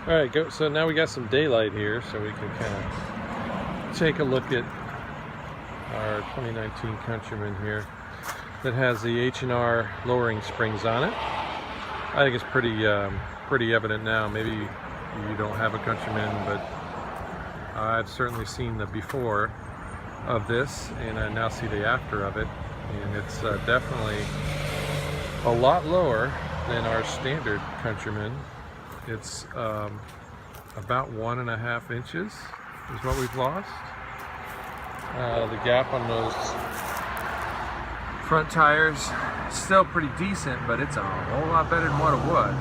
All right, so now we got some daylight here, so we can kind of take a look at our 2019 Countryman here that has the H&R lowering springs on it. I think it's pretty evident now. Maybe you don't have a Countryman, but I've certainly seen the before of this, and I now see the after of it, and it's definitely a lot lower than our standard Countryman. It's about 1.5 inches is what we've lost. The gap on those front tires still pretty decent, but it's a whole lot better than what it was,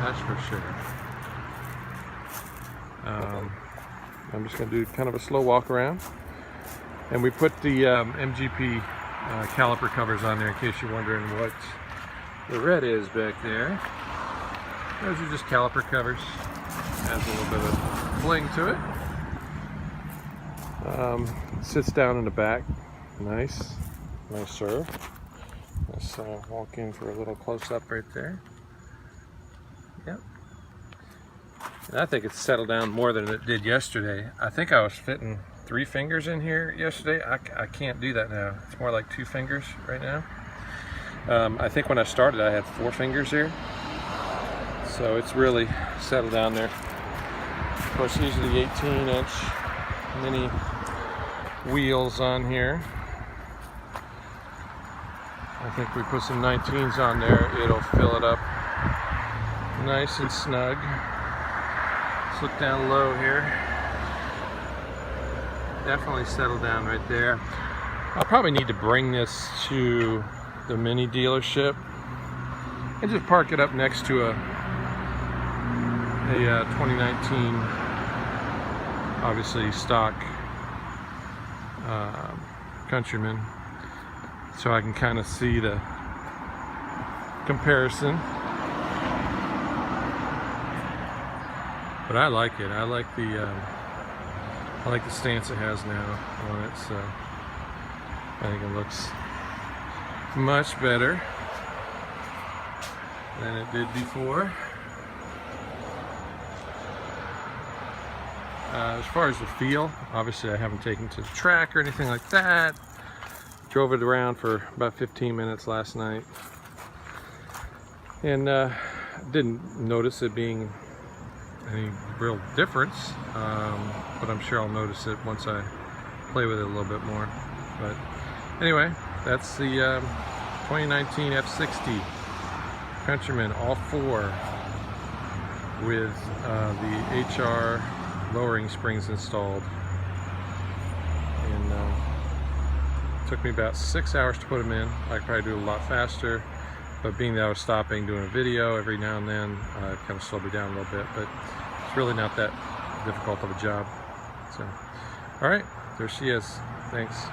that's for sure. I'm just going to do kind of a slow walk around, and we put the MGP caliper covers on there in case you're wondering what the red is back there. Those are just caliper covers. Has a little bit of fling to it. Sits down in the back. Nice serve. Let's walk in for a little close-up right there. Yep. And I think it's settled down more than it did yesterday. I think I was fitting 3 fingers in here yesterday. I can't do that now. It's more like 2 fingers right now. I think when I started I had 4 fingers here. So it's really settled down there. Of course, these are the 18-inch mini wheels on here. I think we put some 19s on there, it'll fill it up nice and snug. Let's look down low here. Definitely settled down right there. I'll probably need to bring this to the Mini dealership and just park it up next to a 2019, obviously stock Countryman, so I can kind of see the comparison. But I like it. I like the stance it has now on it. So I think it looks much better than it did before. As far as the feel, obviously I haven't taken it to the track or anything like that. Drove it around for about 15 minutes last night, and didn't notice it being any real difference, but I'm sure I'll notice it once I play with it a little bit more. But anyway, that's the 2019 F60 Countryman, all 4 with the HR lowering springs installed, and took me about 6 hours to put them in. I could probably do it a lot faster, but being that I was stopping doing a video every now and then, it kind of slowed me down a little bit, but it's really not that difficult of a job. So, all right, there she is. Thanks.